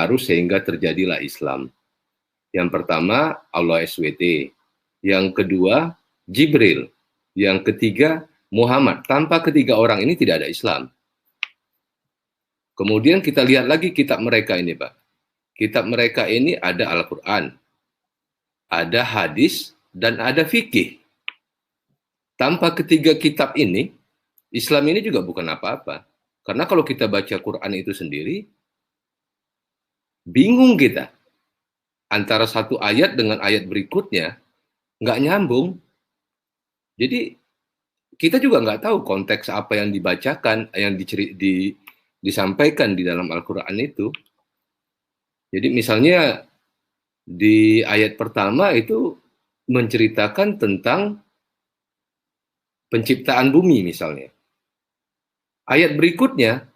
berpengaruh sehingga terjadilah Islam. Yang pertama, Allah SWT. Yang kedua, Jibril. Yang ketiga, Muhammad. Tanpa ketiga orang ini tidak ada Islam. Kemudian kita lihat lagi kitab mereka ini, Pak. Kitab mereka ini ada Al-Quran, ada hadis, dan ada fikih. Tanpa ketiga kitab ini, Islam ini juga bukan apa-apa. Karena kalau kita baca Quran itu sendiri, bingung kita. Antara satu ayat dengan ayat berikutnya, nggak nyambung. Jadi, kita juga nggak tahu konteks apa yang dibacakan, yang disampaikan di dalam Al-Quran itu. Jadi misalnya di ayat pertama itu menceritakan tentang penciptaan bumi misalnya. Ayat berikutnya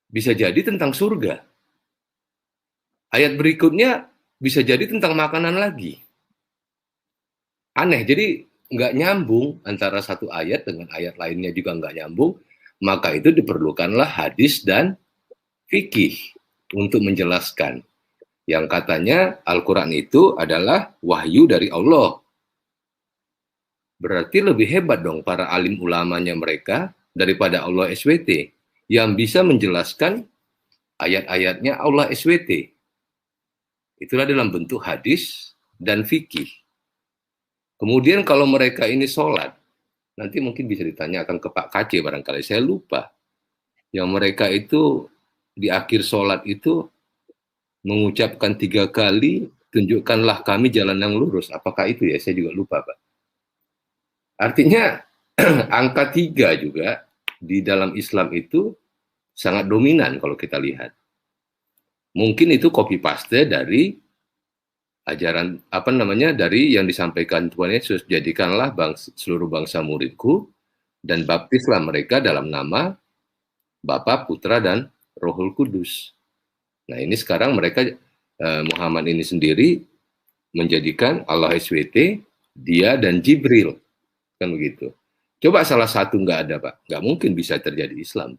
bisa jadi tentang surga. Ayat berikutnya bisa jadi tentang makanan lagi. Aneh, jadi nggak nyambung antara satu ayat dengan ayat lainnya juga nggak nyambung. Maka itu diperlukanlah hadis dan fikih untuk menjelaskan. Yang katanya Al-Quran itu adalah wahyu dari Allah. Berarti lebih hebat dong para alim ulamanya mereka daripada Allah SWT yang bisa menjelaskan ayat-ayatnya Allah SWT. Itulah dalam bentuk hadis dan fikih. Kemudian kalau mereka ini sholat, nanti mungkin bisa ditanyakan ke Pak KC barangkali, saya lupa. Yang mereka itu di akhir sholat itu mengucapkan 3 kali, tunjukkanlah kami jalan yang lurus. Apakah itu ya? Saya juga lupa, Pak. Artinya angka 3 juga di dalam Islam itu sangat dominan kalau kita lihat. Mungkin itu copy paste dari ajaran dari yang disampaikan Tuhan Yesus, jadikanlah seluruh bangsa muridku dan baptislah mereka dalam nama Bapa, Putra, dan Rohul Kudus. Nah ini sekarang mereka Muhammad ini sendiri menjadikan Allah SWT dia dan Jibril, kan begitu. Coba salah satu nggak ada, Pak, nggak mungkin bisa terjadi Islam.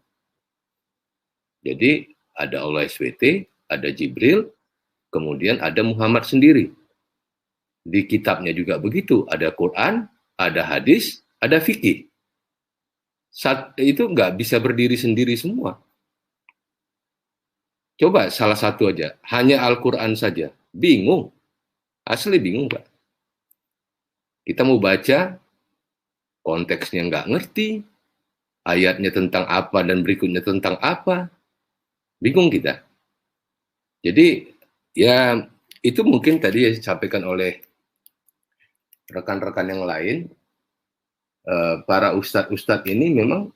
Jadi ada Allah SWT, ada Jibril, kemudian ada Muhammad sendiri. Di kitabnya juga begitu, ada Quran, ada hadis, ada fikih. Itu nggak bisa berdiri sendiri semua. Coba salah satu aja, hanya Al-Quran saja, bingung. Asli bingung, Pak. Kita mau baca, konteksnya nggak ngerti, ayatnya tentang apa dan berikutnya tentang apa, bingung kita. Jadi, ya itu mungkin tadi yang disampaikan oleh rekan-rekan yang lain, para ustadz-ustadz ini memang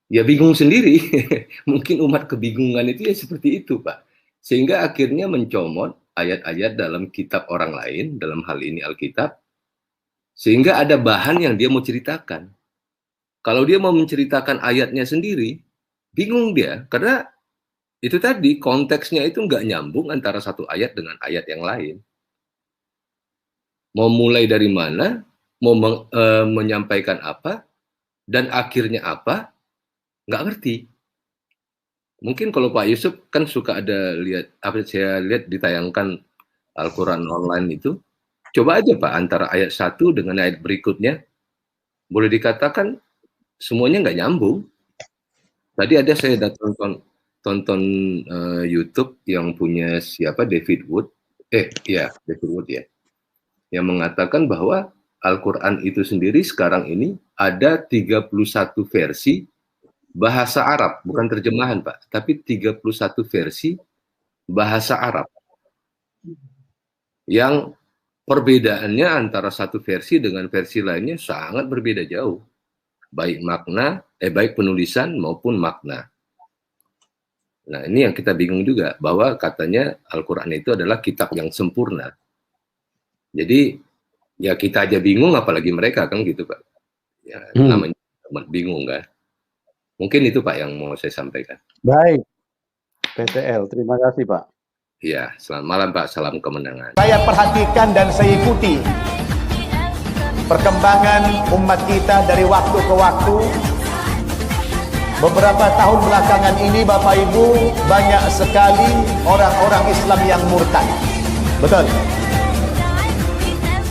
ya bingung sendiri. Mungkin umat kebingungan itu ya seperti itu, Pak. Sehingga akhirnya mencomot ayat-ayat dalam kitab orang lain, dalam hal ini Alkitab, sehingga ada bahan yang dia mau ceritakan. Kalau dia mau menceritakan ayatnya sendiri, bingung dia, karena itu tadi konteksnya itu nggak nyambung antara satu ayat dengan ayat yang lain. Mau mulai dari mana, mau menyampaikan apa, dan akhirnya apa, nggak ngerti. Mungkin kalau Pak Yusuf kan suka ada lihat, apa saya lihat ditayangkan Al-Quran online itu, coba aja Pak antara ayat 1 dengan ayat berikutnya, boleh dikatakan semuanya nggak nyambung. Tadi ada saya tonton YouTube yang punya siapa, David Wood, David Wood ya, yang mengatakan bahwa Al-Quran itu sendiri sekarang ini ada 31 versi bahasa Arab, bukan terjemahan Pak, tapi 31 versi bahasa Arab yang perbedaannya antara satu versi dengan versi lainnya sangat berbeda jauh, baik penulisan maupun makna. Nah ini yang kita bingung juga, bahwa katanya Al-Quran itu adalah kitab yang sempurna. Jadi ya kita aja bingung, apalagi mereka, kan gitu Pak. Ya, namanya bingung kan. Mungkin itu Pak yang mau saya sampaikan. Baik, PTL, terima kasih Pak. Iya, selamat malam Pak, salam kemenangan. Saya perhatikan dan saya ikuti perkembangan umat kita dari waktu ke waktu. Beberapa tahun belakangan ini Bapak Ibu, banyak sekali orang-orang Islam yang murtad. Betul.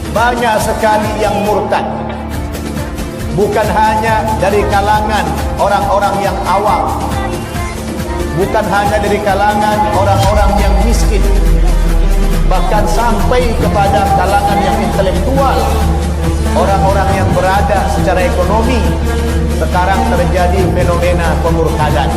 Banyak sekali yang murtad. Bukan hanya dari kalangan orang-orang yang awam, bukan hanya dari kalangan orang-orang yang miskin, bahkan sampai kepada kalangan yang intelektual, orang-orang yang berada secara ekonomi. Sekarang terjadi fenomena pemurtadan.